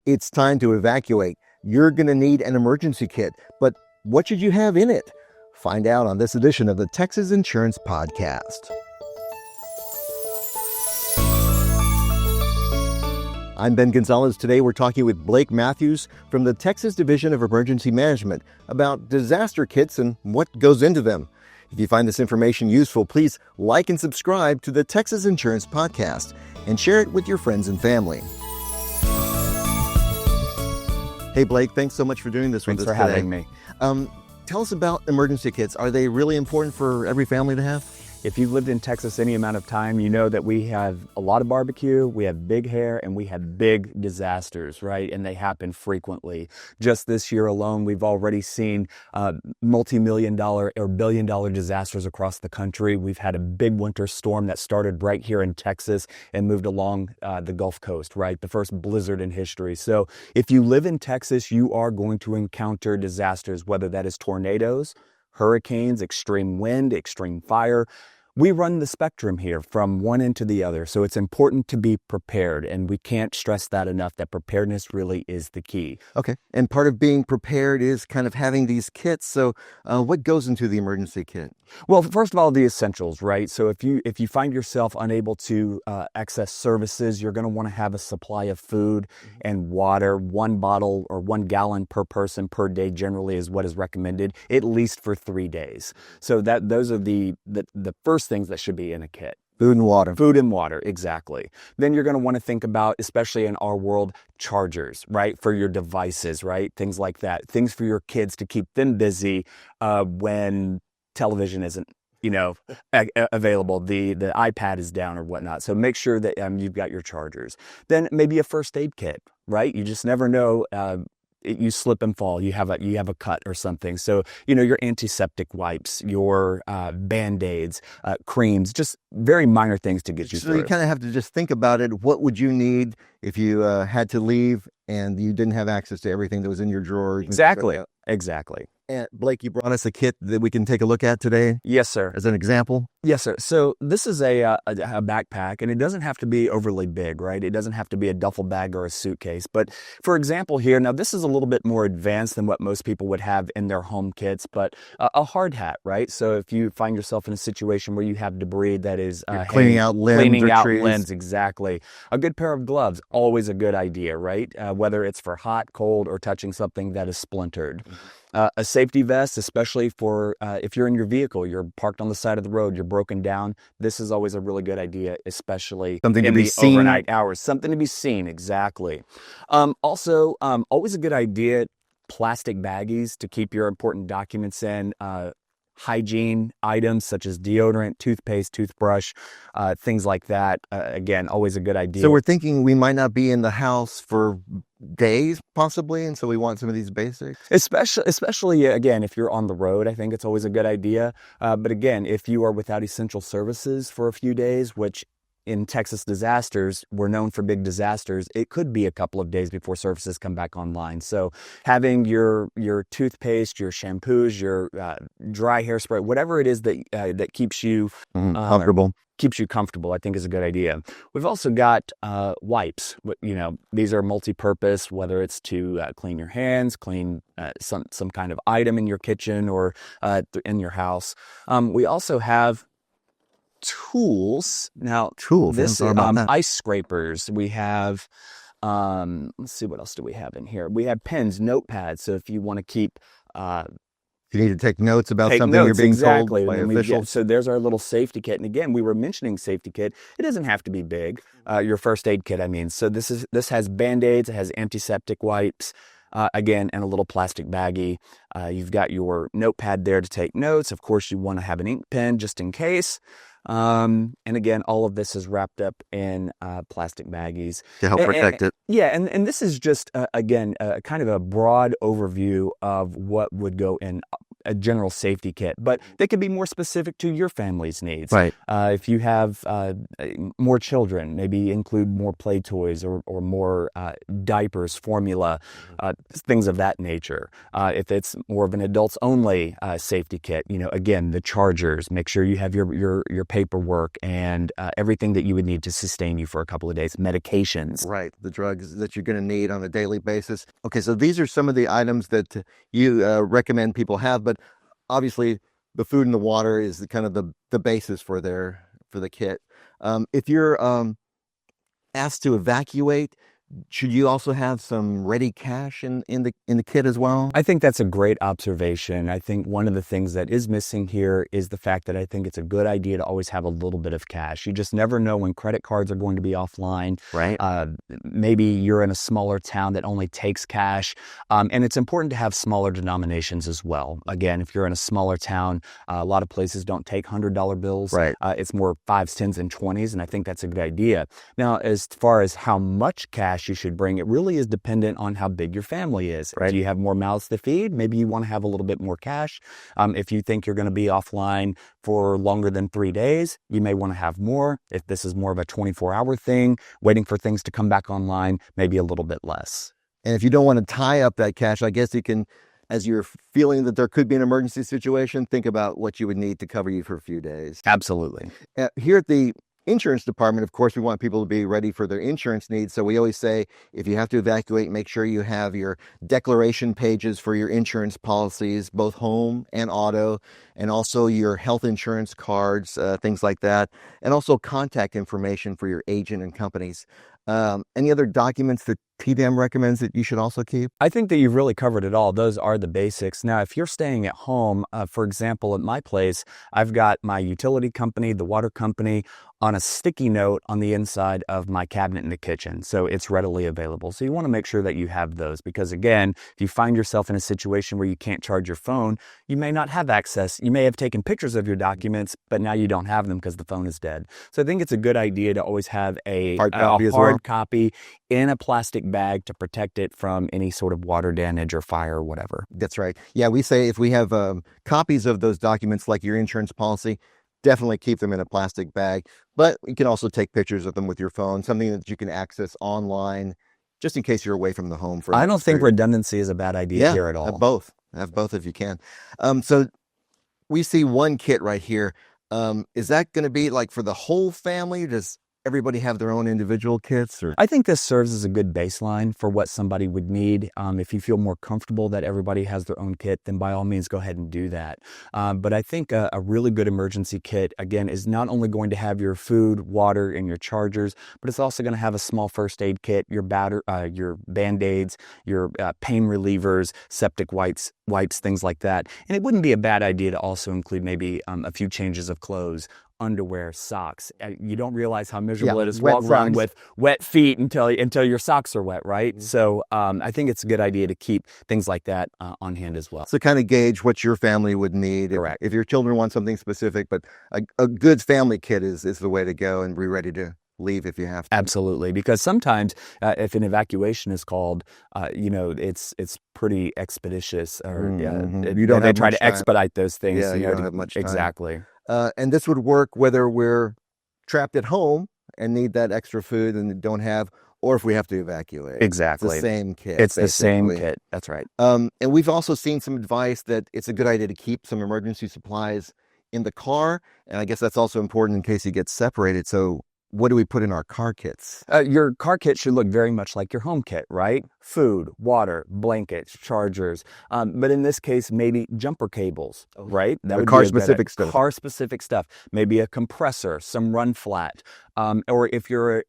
It's time to evacuate. You're going to need an emergency kit, but what should you have in it? Find out on this edition of the Texas Insurance Podcast. I'm Ben Gonzalez. Today we're talking with Blake Matthews from the Texas Division of Emergency Management about disaster kits and what goes into them. If you find this information useful, please like and subscribe to the Texas Insurance Podcast and share it with your friends and family. Hey Blake, thanks so much for doing this with us today. Thanks for having me. Tell us about emergency kits. Are they really important for every family to have? If you've lived in Texas any amount of time, you know that we have a lot of barbecue, we have big hair, and we have big disasters, right? And they happen frequently. Just this year alone, we've already seen multi-million-dollar or billion-dollar disasters across the country. We've had a big winter storm that started right here in Texas and moved along the Gulf Coast, right? The first blizzard in history. So if you live in Texas, you are going to encounter disasters, whether that is tornadoes, hurricanes, extreme wind, extreme fire. We run the spectrum here from one end to the other, so it's important to be prepared, and we can't stress that enough, that preparedness really is the key. Okay, and part of being prepared is kind of having these kits, so what goes into the emergency kit? Well, first of all, the essentials, right? So if you find yourself unable to access services, you're going to want to have a supply of food and water. 1 bottle or 1 gallon per person per day generally is what is recommended, at least for 3 days. So those are the first things that should be in a kit. Food and water. Food and water, exactly. Then you're going to want to think about, especially in our world, chargers, right? For your devices, right? Things like that. Things for your kids to keep them busy when television isn't, available. The iPad is down or whatnot. So make sure that you've got your chargers. Then maybe a first aid kit, right? You just never know. You slip and fall, you have a cut or something. So, your antiseptic wipes, your Band-Aids, creams, just very minor things to get you through. So you kind of have to just think about it. What would you need if you had to leave and you didn't have access to everything that was in your drawer? Exactly. And Blake, you brought us a kit that we can take a look at today? Yes, sir. As an example? Yes, sir. So this is a backpack, and it doesn't have to be overly big, right? It doesn't have to be a duffel bag or a suitcase. But for example here, now this is a little bit more advanced than what most people would have in their home kits, but a hard hat, right? So if you find yourself in a situation where you have debris that is cleaning out limbs, exactly. A good pair of gloves, always a good idea, right? Whether it's for hot, cold, or touching something that is splintered. A safety vest, especially for if you're in your vehicle, you're parked on the side of the road, you're broken down. This is always a really good idea, especially something in to be the seen. Overnight hours. Something to be seen, exactly. Also, always a good idea, plastic baggies to keep your important documents in. Hygiene items such as deodorant, toothpaste, toothbrush, things like that. Again, always a good idea. So we're thinking we might not be in the house for days possibly, and so we want some of these basics. Especially again, if you're on the road, I think it's always a good idea. But again, if you are without essential services for a few days, which in Texas disasters, we're known for big disasters, it could be a couple of days before services come back online. So having your toothpaste, your shampoos, your dry hairspray, whatever it is that keeps you comfortable, I think is a good idea. We've also got wipes. These are multi-purpose, whether it's to clean your hands, clean some kind of item in your kitchen or in your house. We also have tools. Now, this ice scrapers. We have, let's see, what else do we have in here? We have pens, notepads. So if you want to keep, you need to take notes about something you're being told by officials. So there's our little safety kit. And again, we were mentioning safety kit. It doesn't have to be big. Your first aid kit, I mean. So this has Band-Aids. It has antiseptic wipes. Again, and a little plastic baggie. You've got your notepad there to take notes. Of course, you want to have an ink pen just in case. And again, all of this is wrapped up in plastic baggies to help protect it. Yeah, and this is just again kind of a broad overview of what would go in a general safety kit, but they could be more specific to your family's needs. Right. If you have more children, maybe include more play toys or more diapers, formula, things of that nature. If it's more of an adults only safety kit, again, the chargers, make sure you have your paperwork and everything that you would need to sustain you for a couple of days, medications. Right, the drugs that you're going to need on a daily basis. Okay, so these are some of the items that you recommend people have, but obviously the food and the water is the basis for the kit. If you're asked to evacuate, should you also have some ready cash in the kit as well? I think that's a great observation. I think one of the things that is missing here is the fact that I think it's a good idea to always have a little bit of cash. You just never know when credit cards are going to be offline. Right. Maybe you're in a smaller town that only takes cash. And it's important to have smaller denominations as well. Again, if you're in a smaller town, a lot of places don't take $100 bills. Right. It's more 5s, 10s, and 20s. And I think that's a good idea. Now, as far as how much cash you should bring, it really is dependent on how big your family is. Right. Do you have more mouths to feed? Maybe you want to have a little bit more cash. If you think you're going to be offline for longer than 3 days, you may want to have more. If this is more of a 24-hour thing, waiting for things to come back online, maybe a little bit less. And if you don't want to tie up that cash, I guess you can, as you're feeling that there could be an emergency situation, think about what you would need to cover you for a few days. Absolutely. Here at the insurance department, of course, we want people to be ready for their insurance needs. So we always say, if you have to evacuate, make sure you have your declaration pages for your insurance policies, both home and auto, and also your health insurance cards, things like that, and also contact information for your agent and companies. Any other documents that TDAM recommends that you should also keep? I think that you've really covered it all. Those are the basics. Now, if you're staying at home, for example, at my place, I've got my utility company, the water company, on a sticky note on the inside of my cabinet in the kitchen. So it's readily available. So you want to make sure that you have those because, again, if you find yourself in a situation where you can't charge your phone, you may not have access. You may have taken pictures of your documents, but now you don't have them because the phone is dead. So I think it's a good idea to always have a hard copy in a plastic bag to protect it from any sort of water damage or fire or whatever. That's right. Yeah, we say if we have copies of those documents like your insurance policy, definitely keep them in a plastic bag. But you can also take pictures of them with your phone, something that you can access online, just in case you're away from the home. I don't think redundancy is a bad idea here at all. Have both if you can. So we see one kit right here. Is that going to be like for the whole family? Does everybody have their own individual kits? Or I think this serves as a good baseline for what somebody would need. If you feel more comfortable that everybody has their own kit, then by all means go ahead and do that. But I think a really good emergency kit, again, is not only going to have your food, water, and your chargers, but it's also going to have a small first aid kit, your Band-Aids, your pain relievers, septic wipes, things like that. And it wouldn't be a bad idea to also include maybe a few changes of clothes, underwear, socks. You don't realize how miserable it is to walk around with wet feet until your socks are wet, right? Mm-hmm. So I think it's a good idea to keep things like that on hand as well. So kind of gauge what your family would need. Correct. If your children want something specific, but a good family kit is the way to go, and be ready to leave if you have to. Absolutely, because sometimes if an evacuation is called, it's pretty expeditious, or they try to expedite those things. Yeah, you don't have much time. Exactly. And this would work whether we're trapped at home and need that extra food and don't have, or if we have to evacuate. Exactly. It's the same kit. It's the same kit. That's right. And we've also seen some advice that it's a good idea to keep some emergency supplies in the car. And I guess that's also important in case you get separated. So what do we put in our car kits? Your car kit should look very much like your home kit, right? Food, water, blankets, chargers. But in this case, maybe jumper cables, right? That would car-specific stuff. Car-specific stuff. Maybe a compressor, some run flat. Or if you're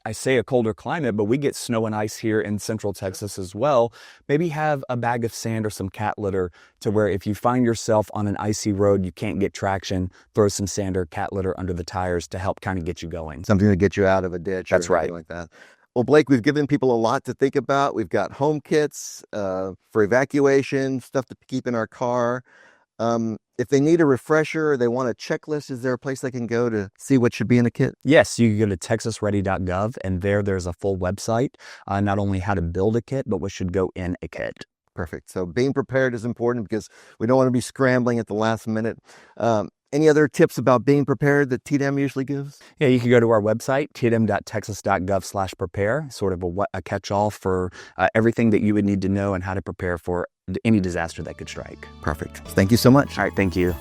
I say a colder climate, but we get snow and ice here in Central Texas as well. Maybe have a bag of sand or some cat litter to where if you find yourself on an icy road, you can't get traction, throw some sand or cat litter under the tires to help kind of get you going. Something to get you out of a ditch. That's right. Like that. Well, Blake, we've given people a lot to think about. We've got home kits for evacuation, stuff to keep in our car. If they need a refresher or they want a checklist, is there a place they can go to see what should be in a kit? Yes, you can go to texasready.gov, and there's a full website, not only how to build a kit, but what should go in a kit. Perfect. So being prepared is important because we don't want to be scrambling at the last minute. Any other tips about being prepared that TDEM usually gives? Yeah, you can go to our website, tdem.texas.gov/prepare, sort of a catch-all for everything that you would need to know and how to prepare for any disaster that could strike. Perfect. Thank you so much. All right, thank you.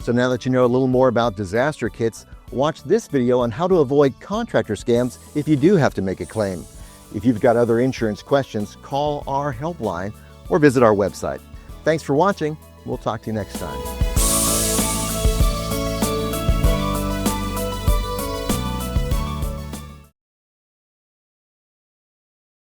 So now that you know a little more about disaster kits, watch this video on how to avoid contractor scams if you do have to make a claim. If you've got other insurance questions, call our helpline or visit our website. Thanks for watching. We'll talk to you next time.